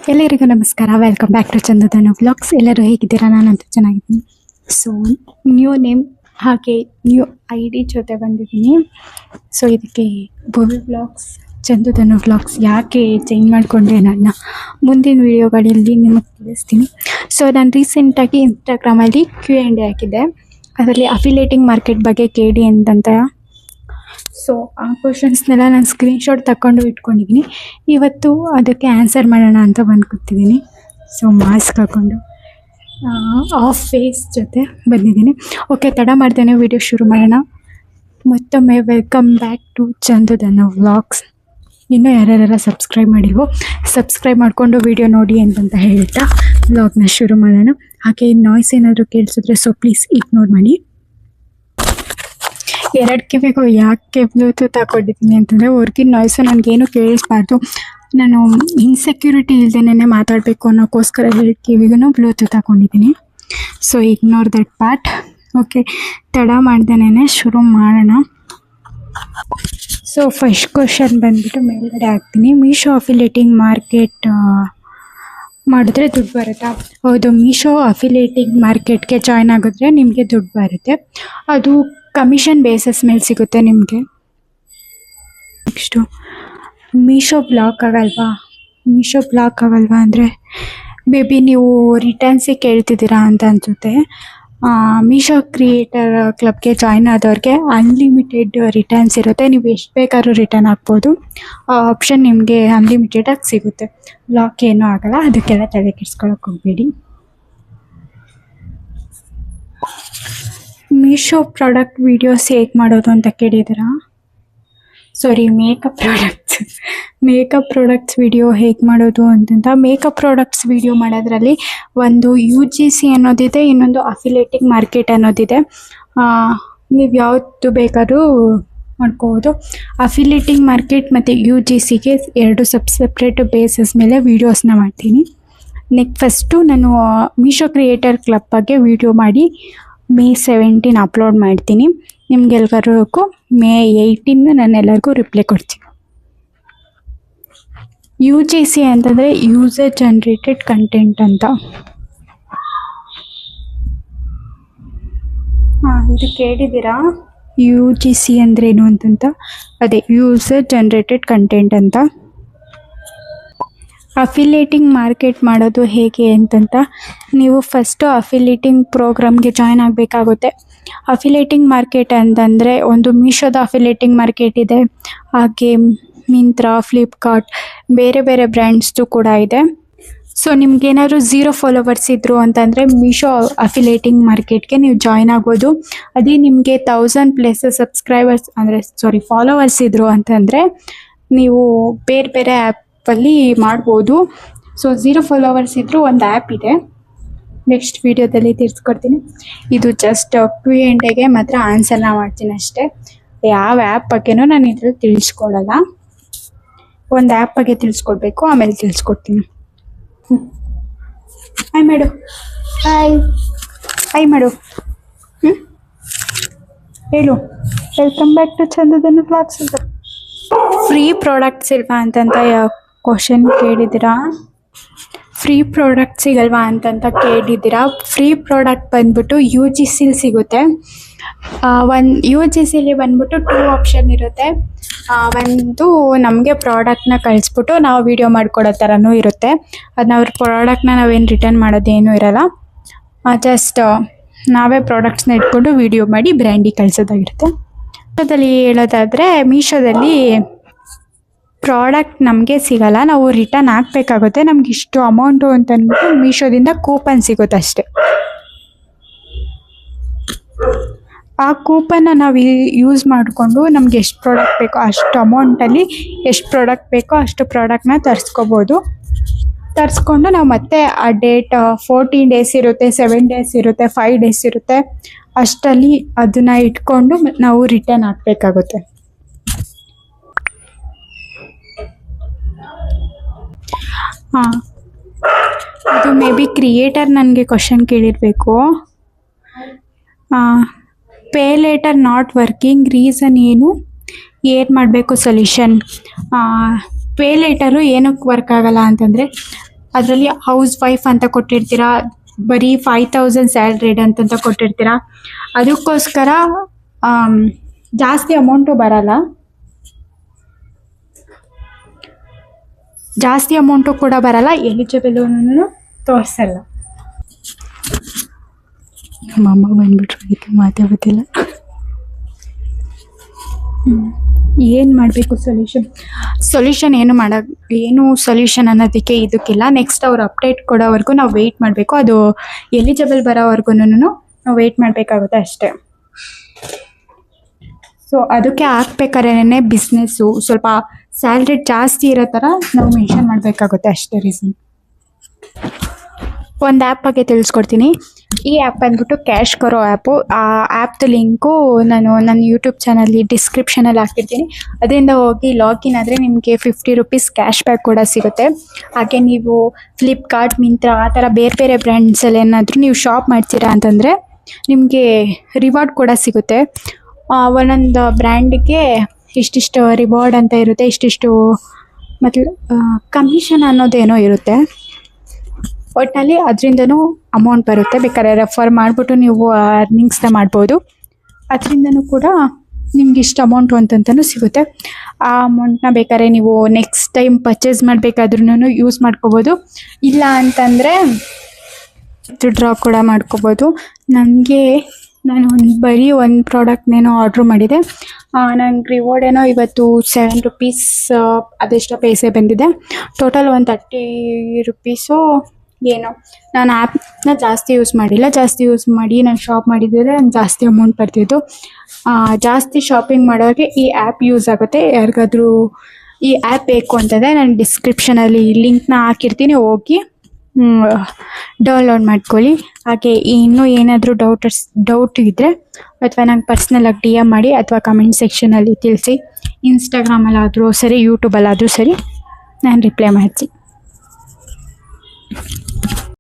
ಎಲ್ಲರಿಗೂ ನಮಸ್ಕಾರ. Welcome back to Chandadanu vlogs. ಎಲ್ಲರೂ ಹೇಗಿದ್ದೀರಾ? ನಾನಂತೂ ಚೆನ್ನಾಗಿದ್ದೀನಿ. ಸೊ ನ್ಯೂ ನೇಮ್ ಹಾಗೆ ನ್ಯೂ ID ಜೊತೆ ಬಂದಿದ್ದೀನಿ. ಸೊ ಇದಕ್ಕೆ ಭವ್ಯ ವ್ಲಾಗ್ಸ್, ಚಂದದನು ವ್ಲಾಗ್ಸ್ ಯಾಕೆ ಚೇಂಜ್ ಮಾಡಿಕೊಂಡೆ ನನ್ನ ಮುಂದಿನ ವೀಡಿಯೋಗಳಲ್ಲಿ ನಿಮಗೆ ತಿಳಿಸ್ತೀನಿ. ಸೊ ನಾನು ರೀಸೆಂಟಾಗಿ ಇನ್ಸ್ಟಾಗ್ರಾಮಲ್ಲಿ Q&A ಹಾಕಿದ್ದೆ. ಅದರಲ್ಲಿ ಅಫಿಲೇಟಿಂಗ್ ಮಾರ್ಕೆಟ್ ಬಗ್ಗೆ ಕೇಳಿ ಅಂತಂತ. ಸೊ ಆ ಕ್ವಶನ್ಸ್ನೆಲ್ಲ ನಾನು ಸ್ಕ್ರೀನ್ಶಾಟ್ ತಗೊಂಡು ಇಟ್ಕೊಂಡಿದ್ದೀನಿ. ಇವತ್ತು ಅದಕ್ಕೆ ಆನ್ಸರ್ ಮಾಡೋಣ ಅಂತ ಬಂದು ಕೂತಿದ್ದೀನಿ. ಸೊ ಮಾಸ್ಕ್ ಹಾಕ್ಕೊಂಡು ಆಫ್ ಫೇಸ್ ಜೊತೆ ಬಂದಿದ್ದೀನಿ. ಓಕೆ, ತಡ ಮಾಡ್ತೇನೆ, ವಿಡಿಯೋ ಶುರು ಮಾಡೋಣ. ಮತ್ತೊಮ್ಮೆ welcome back to Chandadanu vlogs. ಇನ್ನೂ ಯಾರ್ಯಾರೆಲ್ಲ ಸಬ್ಸ್ಕ್ರೈಬ್ ಮಾಡಿಲ್ವೋ ಸಬ್ಸ್ಕ್ರೈಬ್ ಮಾಡಿಕೊಂಡು ವಿಡಿಯೋ ನೋಡಿ ಅಂತಂತ ಹೇಳ್ತಾ ವ್ಲಾಗ್ನ ಶುರು ಮಾಡೋಣ. ಹಾಗೆ ನಾಯ್ಸ್ ಏನಾದರೂ ಕೇಳಿಸಿದ್ರೆ ಸೊ ಪ್ಲೀಸ್ ಇಗ್ನೋರ್ ಮಾಡಿ. ಎರಡು ಕಿವಿಗೂ ಯಾಕೆ ಬ್ಲೂಟೂತ್ ಹಾಕೊಂಡಿದ್ದೀನಿ ಅಂತಂದರೆ ಹೊರ್ಗಿನ ನಾಯ್ಸು ನನಗೇನು ಕೇಳಿಸ್ಬಾರ್ದು. ನಾನು ಇನ್ಸೆಕ್ಯೂರಿಟಿ ಇಲ್ದೇನೆ ಮಾತಾಡಬೇಕು ಅನ್ನೋಕ್ಕೋಸ್ಕರ ಎರಡು ಕಿವಿಗೂ ಬ್ಲೂಟೂತ್ ಹಾಕೊಂಡಿದ್ದೀನಿ. So ignore that part. Okay, ತಡ ಮಾಡ್ದೇನೆ ಶುರು ಮಾಡೋಣ. ಸೊ ಫಸ್ಟ್ ಕ್ವಶನ್ ಬಂದುಬಿಟ್ಟು ಮೇಲ್ಗಡೆ ಹಾಕ್ತೀನಿ. ಮೀಶೋ ಅಫಿಲೇಟಿಂಗ್ ಮಾರ್ಕೆಟ್ ಮಾಡಿದ್ರೆ ದುಡ್ಡು ಬರುತ್ತಾ? ಹೌದು, ಮೀಶೋ ಅಫಿಲೇಟಿಂಗ್ ಮಾರ್ಕೆಟ್ಗೆ ಜಾಯ್ನ್ ಆಗಿದ್ರೆ ನಿಮಗೆ ದುಡ್ಡು ಬರುತ್ತೆ. ಅದು ಕಮಿಷನ್ ಬೇಸಸ್ ಮೇಲೆ ಸಿಗುತ್ತೆ ನಿಮಗೆ. ನೆಕ್ಸ್ಟು ಮೀಶೋ ಬ್ಲಾಕ್ ಆಗಲ್ವಾ? ಮೀಶೋ ಬ್ಲಾಕ್ ಆಗಲ್ವಾ ಅಂದರೆ ಮೇ ಬಿ ನೀವು ರಿಟರ್ನ್ಸಿಗೆ ಕೇಳ್ತಿದ್ದೀರಾ ಅಂತ ಅನಿಸುತ್ತೆ. ಮೀಶೋ ಕ್ರಿಯೇಟರ್ ಕ್ಲಬ್ಗೆ ಜಾಯ್ನ್ ಆದವ್ರಿಗೆ ಅನ್ಲಿಮಿಟೆಡ್ ರಿಟರ್ನ್ಸ್ ಇರುತ್ತೆ. ನೀವು ಎಷ್ಟು ಬೇಕಾದ್ರೂ ರಿಟರ್ನ್ ಹಾಕ್ಬೋದು. ಆ ಆಪ್ಷನ್ ನಿಮಗೆ ಅನ್ಲಿಮಿಟೆಡಾಗಿ ಸಿಗುತ್ತೆ. ಬ್ಲಾಕ್ ಏನೂ ಆಗಲ್ಲ, ಅದಕ್ಕೆಲ್ಲ ತಲೆ ಕೆಡಿಸ್ಕೊಳಕ್ಕೆ ಹೋಗಬೇಡಿ. ಮೀಶೋ ಪ್ರಾಡಕ್ಟ್ ವೀಡಿಯೋಸ್ ಹೇಗೆ ಮಾಡೋದು ಅಂತ ಕೇಳಿದ್ದೀರಾ? ಸಾರಿ, ಮೇಕಪ್ ಪ್ರಾಡಕ್ಟ್ಸ್ ವಿಡಿಯೋ ಹೇಗೆ ಮಾಡೋದು ಅಂತಂತ. ಮೇಕಪ್ ಪ್ರಾಡಕ್ಟ್ಸ್ ವಿಡಿಯೋ ಮಾಡೋದ್ರಲ್ಲಿ ಒಂದು UGC ಅನ್ನೋದಿದೆ, ಇನ್ನೊಂದು ಅಫಿಲೇಟಿಂಗ್ ಮಾರ್ಕೆಟ್ ಅನ್ನೋದಿದೆ. ನೀವು ಯಾವುದು ಬೇಕಾದ್ರೂ ಮಾಡ್ಕೋಬೋದು. ಅಫಿಲೇಟಿಂಗ್ ಮಾರ್ಕೆಟ್ ಮತ್ತು UGCಗೆ ಎರಡು ಸಪ್ರೇಟ್ ಬೇಸಸ್ ಮೇಲೆ ವೀಡಿಯೋಸ್ನ ಮಾಡ್ತೀನಿ. ಫಸ್ಟು ನಾನು ಮೀಶೋ ಕ್ರಿಯೇಟರ್ ಕ್ಲಬ್ ಬಗ್ಗೆ ವೀಡಿಯೋ ಮಾಡಿ May 17 ಅಪ್ಲೋಡ್ ಮಾಡ್ತೀನಿ. ನಿಮ್ಗೆಲ್ರಿಗೂ May 18 ನಾನು ಎಲ್ಲರಿಗೂ ರಿಪ್ಲೈ ಕೊಡ್ತೀನಿ. UGC ಅಂತಂದರೆ ಯೂಸರ್ ಜನರೇಟೆಡ್ ಕಂಟೆಂಟ್ ಅಂತ. ಇದು ಕೇಳಿದ್ದೀರಾ? UGC ಅಂದ್ರೇನು ಅಂತಂತ. ಅದೇ ಯೂಸರ್ ಜನರೇಟೆಡ್ ಕಂಟೆಂಟ್ ಅಂತ. ಅಫಿಲೇಟಿಂಗ್ ಮಾರ್ಕೆಟ್ ಮಾಡೋದು ಹೇಗೆ ಅಂತಂತ, ನೀವು ಫಸ್ಟು ಅಫಿಲೇಟಿಂಗ್ ಪ್ರೋಗ್ರಾಮ್ಗೆ ಜಾಯ್ನ್ ಆಗಬೇಕಾಗುತ್ತೆ. ಅಫಿಲೇಟಿಂಗ್ ಮಾರ್ಕೆಟ್ ಅಂತಂದರೆ ಒಂದು ಮೀಶೋದ ಅಫಿಲೇಟಿಂಗ್ ಮಾರ್ಕೆಟ್ ಇದೆ, ಹಾಗೆ ಮಿಂತ್ರಾ, ಫ್ಲಿಪ್ಕಾರ್ಟ್, ಬೇರೆ ಬೇರೆ ಬ್ರ್ಯಾಂಡ್ಸ್ದು ಕೂಡ ಇದೆ. ಸೊ ನಿಮ್ಗೇನಾದ್ರು 0 ಫಾಲೋವರ್ಸ್ ಇದ್ದರು ಅಂತಂದರೆ ಮೀಶೋ ಅಫಿಲೇಟಿಂಗ್ ಮಾರ್ಕೆಟ್ಗೆ ನೀವು ಜಾಯ್ನ್ ಆಗ್ಬೋದು. ಅದೇ ನಿಮಗೆ 1000+ ಸಬ್ಸ್ಕ್ರೈಬರ್ಸ್ ಫಾಲೋವರ್ಸ್ ಇದ್ದರು ಅಂತಂದರೆ ನೀವು ಬೇರೆ ಬೇರೆ ಆ್ಯಪಲ್ಲಿ ಮಾಡ್ಬೋದು. ಸೊ 0 ಫಾಲೋವರ್ಸ್ ಇದ್ದರೂ ಒಂದು ಆ್ಯಪ್ ಇದೆ, ನೆಕ್ಸ್ಟ್ ವೀಡಿಯೋದಲ್ಲಿ ತಿಳಿಸ್ಕೊಡ್ತೀನಿ. ಇದು ಜಸ್ಟ್ Q&Aಗೆ ಮಾತ್ರ ಆನ್ಸರ್ನ ಮಾಡ್ತೀನಿ ಅಷ್ಟೇ. ಯಾವ ಆ್ಯಪ್ ಬಗ್ಗೆನೂ ನಾನು ಇದ್ರಲ್ಲಿ ತಿಳಿಸ್ಕೊಡಲ್ಲ. ಒಂದು ಆ್ಯಪ್ ಬಗ್ಗೆ ತಿಳಿಸ್ಕೊಡ್ಬೇಕು, ಆಮೇಲೆ ತಿಳಿಸ್ಕೊಡ್ತೀನಿ. ಹಾಯ್ ಮಾಡು, ಹಾಯ್ ಮಾಡು, ಹೇಳು. Welcome back to Chandadanu vlogs ಅಂತ. ಫ್ರೀ ಪ್ರಾಡಕ್ಟ್ಸ್ ಇಲ್ವಾ ಅಂತಂತ ಕ್ವಶನ್ ಕೇಳಿದ್ದೀರಾ? ಫ್ರೀ ಪ್ರಾಡಕ್ಟ್ ಸಿಗಲ್ವಾ ಅಂತಂತ ಕೇಳಿದ್ದೀರಾ? ಫ್ರೀ ಪ್ರಾಡಕ್ಟ್ ಬಂದ್ಬಿಟ್ಟು UGCಲಿ ಸಿಗುತ್ತೆ. UGCಲಿ ಬಂದ್ಬಿಟ್ಟು 2 ಆಪ್ಷನ್ ಇರುತ್ತೆ. ಒಂದು ನಮಗೆ ಪ್ರಾಡಕ್ಟ್ನ ಕಳಿಸ್ಬಿಟ್ಟು ನಾವು ವಿಡಿಯೋ ಮಾಡ್ಕೊಡೋ ಥರನೂ ಇರುತ್ತೆ. ಅದನ್ನ ಅವ್ರ ಪ್ರಾಡಕ್ಟ್ನ ನಾವೇನು ರಿಟರ್ನ್ ಮಾಡೋದೇನೂ ಇರಲ್ಲ. ಜಸ್ಟ್ ನಾವೇ ಪ್ರಾಡಕ್ಟ್ಸ್ನ ಇಟ್ಕೊಂಡು ವಿಡಿಯೋ ಮಾಡಿ ಬ್ರ್ಯಾಂಡಿಗೆ ಕಳಿಸೋದಾಗಿರುತ್ತೆ. ಮೀಶೋದಲ್ಲಿ ಹೇಳೋದಾದರೆ, ಮೀಶೋದಲ್ಲಿ ಪ್ರಾಡಕ್ಟ್ ನಮಗೆ ಸಿಗಲ್ಲ, ನಾವು ರಿಟರ್ನ್ ಹಾಕಬೇಕಾಗುತ್ತೆ. ನಮ್ಗೆ ಇಷ್ಟು ಅಮೌಂಟು ಅಂತ ಅಂದ್ಬಿಟ್ಟು ಮೀಶೋದಿಂದ ಕೂಪನ್ ಸಿಗುತ್ತೆ ಅಷ್ಟೆ. ಆ ಕೂಪನ್ನ ನಾವು ಯೂಸ್ ಮಾಡಿಕೊಂಡು ನಮ್ಗೆ ಎಷ್ಟು ಪ್ರಾಡಕ್ಟ್ ಬೇಕೋ ಅಷ್ಟು ಅಮೌಂಟಲ್ಲಿ ಎಷ್ಟು ಪ್ರಾಡಕ್ಟ್ ಬೇಕೋ ಅಷ್ಟು ಪ್ರಾಡಕ್ಟ್ನ ತರಿಸ್ಕೋಬೋದು. ತರಿಸ್ಕೊಂಡು ನಾವು ಮತ್ತೆ ಆ ಡೇಟ್ 14 ಡೇಸ್ ಇರುತ್ತೆ, 7 ಡೇಸ್ ಇರುತ್ತೆ, 5 ಡೇಸ್ ಇರುತ್ತೆ, ಅಷ್ಟರಲ್ಲಿ ಅದನ್ನು ಇಟ್ಕೊಂಡು ನಾವು ರಿಟರ್ನ್ ಹಾಕಬೇಕಾಗುತ್ತೆ. ಇದು ಮೇ ಬಿ ಕ್ರಿಯೇಟರ್ ನನಗೆ ಕ್ವಶನ್ ಕೇಳಿರಬೇಕು. Pay later not working, reason ಏನು ಮಾಡಬೇಕು, ಸೊಲ್ಯೂಷನ್. ಪೇ ಲೇಟರು ಏನಕ್ಕೆ ವರ್ಕ್ ಆಗಲ್ಲ ಅಂತಂದರೆ, ಅದರಲ್ಲಿ ಹೌಸ್ ವೈಫ್ ಅಂತ ಕೊಟ್ಟಿರ್ತೀರಾ, ಬರೀ 5000 ಸ್ಯಾಲ್ರಿಡ್ ಅಂತಂತ ಕೊಟ್ಟಿರ್ತೀರಾ. ಅದಕ್ಕೋಸ್ಕರ ಜಾಸ್ತಿ ಅಮೌಂಟು ಬರಲ್ಲ, ಜಾಸ್ತಿ ಅಮೌಂಟು ಕೂಡ ಬರಲ್ಲ, ಎಲಿಜಿಬಲ್ ತೋರಿಸಲ್ಲ. ನಮ್ಮ ಅಮ್ಮ ಬಂದ್ಬಿಟ್ರು, ಅದಕ್ಕೆ ಮಾತೇ ಗೊತ್ತಿಲ್ಲ. ಏನು ಮಾಡಬೇಕು ಸೊಲ್ಯೂಷನ್ ಏನು ಸೊಲ್ಯೂಷನ್ ಅನ್ನೋದಕ್ಕೆ ಇದಕ್ಕಿಲ್ಲ. ನೆಕ್ಸ್ಟ್ ಅವ್ರು ಅಪ್ಡೇಟ್ ಕೊಡೋವರೆಗೂ ನಾವು ವೆಯ್ಟ್ ಮಾಡಬೇಕು. ಅದು ಎಲಿಜಿಬಲ್ ಬರೋವರೆಗೂ ನಾವು ವೆಯ್ಟ್ ಮಾಡಬೇಕಾಗುತ್ತೆ ಅಷ್ಟೇ. ಸೊ ಅದಕ್ಕೆ ಹಾಕ್ಬೇಕಾದ್ರೆ ಬಿಸ್ನೆಸ್ಸು ಸ್ವಲ್ಪ ಸ್ಯಾಲ್ರಿ ಜಾಸ್ತಿ ಇರೋ ಥರ ನಾವು ಮೆನ್ಷನ್ ಮಾಡಬೇಕಾಗುತ್ತೆ ಅಷ್ಟೇ. ರೀಸನ್ ಒಂದು ಆ್ಯಪ್ ಬಗ್ಗೆ ತಿಳಿಸ್ಕೊಡ್ತೀನಿ. ಈ ಆ್ಯಪ್ ಬಂದ್ಬಿಟ್ಟು ಕ್ಯಾಶ್ ಕರೋ ಆ್ಯಪು. ಆ ಆ್ಯಪ್ದು ಲಿಂಕು ನಾನು ನನ್ನ ಯೂಟ್ಯೂಬ್ ಚಾನಲ್ಲಿ ಡಿಸ್ಕ್ರಿಪ್ಷನಲ್ಲಿ ಹಾಕಿರ್ತೀನಿ. ಅದರಿಂದ ಹೋಗಿ ಲಾಗಿನ್ ಆದರೆ ನಿಮಗೆ 50 ರೂಪೀಸ್ ಕ್ಯಾಶ್ ಬ್ಯಾಕ್ ಕೂಡ ಸಿಗುತ್ತೆ. ಹಾಗೆ ನೀವು ಫ್ಲಿಪ್ಕಾರ್ಟ್, ಮಿಂತ್ರಾ ಆ ಥರ ಬೇರೆ ಬೇರೆ ಬ್ರ್ಯಾಂಡ್ಸಲ್ಲಿ ಏನಾದರೂ ನೀವು ಶಾಪ್ ಮಾಡ್ತೀರಾ ಅಂತಂದರೆ ನಿಮಗೆ ರಿವಾರ್ಡ್ ಕೂಡ ಸಿಗುತ್ತೆ. ಒಂದೊಂದು ಬ್ರ್ಯಾಂಡಿಗೆ ಇಷ್ಟಿಷ್ಟು ರಿವಾರ್ಡ್ ಅಂತ ಇರುತ್ತೆ, ಇಷ್ಟಿಷ್ಟು ಮತ್ತು ಕಮಿಷನ್ ಅನ್ನೋದೇನೋ ಇರುತ್ತೆ. ಒಟ್ಟಿನಲ್ಲಿ ಅದರಿಂದನೂ ಅಮೌಂಟ್ ಬರುತ್ತೆ. ಬೇಕಾದ್ರೆ ರೆಫರ್ ಮಾಡಿಬಿಟ್ಟು ನೀವು ಅರ್ನಿಂಗ್ಸ್ನ ಮಾಡ್ಬೋದು. ಅದರಿಂದನೂ ಕೂಡ ನಿಮ್ಗೆ ಇಷ್ಟು ಅಮೌಂಟು ಅಂತಂತಲೂ ಸಿಗುತ್ತೆ. ಆ ಅಮೌಂಟ್ನ ಬೇಕಾದ್ರೆ ನೀವು ನೆಕ್ಸ್ಟ್ ಟೈಮ್ ಪರ್ಚೇಸ್ ಮಾಡಬೇಕಾದ್ರೂ ಯೂಸ್ ಮಾಡ್ಕೋಬೋದು. ಇಲ್ಲ ಅಂತಂದರೆ ವಿತ್ಡ್ರಾ ಕೂಡ ಮಾಡ್ಕೋಬೋದು. ನಾನು ಬರೀ ಒಂದು ಪ್ರಾಡಕ್ಟ್ನೇನೋ ಆರ್ಡ್ರ್ ಮಾಡಿದೆ. ನಂಗೆ ರಿವಾರ್ಡ್ ಏನೋ ಇವತ್ತು 7 ರೂಪೀಸ್ ಅದೆಷ್ಟೋ ಪೈಸೆ ಬಂದಿದೆ. ಟೋಟಲ್ ಒಂದು 30 ರೂಪೀಸು ಏನೋ. ನಾನು ಆ್ಯಪ್ನ ಜಾಸ್ತಿ ಯೂಸ್ ಮಾಡಿಲ್ಲ. ಜಾಸ್ತಿ ಯೂಸ್ ಮಾಡಿ ನಾನು ಶಾಪ್ ಮಾಡಿದ್ದರೆ ನಂಗೆ ಜಾಸ್ತಿ ಅಮೌಂಟ್ ಬರ್ತಿದ್ದು. ಜಾಸ್ತಿ ಶಾಪಿಂಗ್ ಮಾಡೋರಿಗೆ ಈ ಆ್ಯಪ್ ಯೂಸ್ ಆಗುತ್ತೆ. ಯಾರಿಗಾದ್ರೂ ಈ ಆ್ಯಪ್ ಬೇಕು ಅಂತಂದರೆ ನಾನು ಡಿಸ್ಕ್ರಿಪ್ಷನಲ್ಲಿ ಲಿಂಕ್ನ ಹಾಕಿರ್ತೀನಿ, ಹೋಗಿ ಡೌನ್ಲೋಡ್ ಮಾಡ್ಕೊಳ್ಳಿ. ಹಾಗೆ ಇನ್ನೂ ಏನಾದರೂ ಡೌಟ್ ಇದ್ದರೆ ಅಥವಾ ನಂಗೆ ಪರ್ಸ್ನಲಾಗಿ DM ಮಾಡಿ ಅಥವಾ ಕಮೆಂಟ್ ಸೆಕ್ಷನಲ್ಲಿ ತಿಳಿಸಿ. ಇನ್ಸ್ಟಾಗ್ರಾಮಲ್ಲಾದರೂ ಸರಿ, ಯೂಟ್ಯೂಬಲ್ಲಾದರೂ ಸರಿ, ನಾನು ರಿಪ್ಲೈ ಮಾಡ್ತೀನಿ.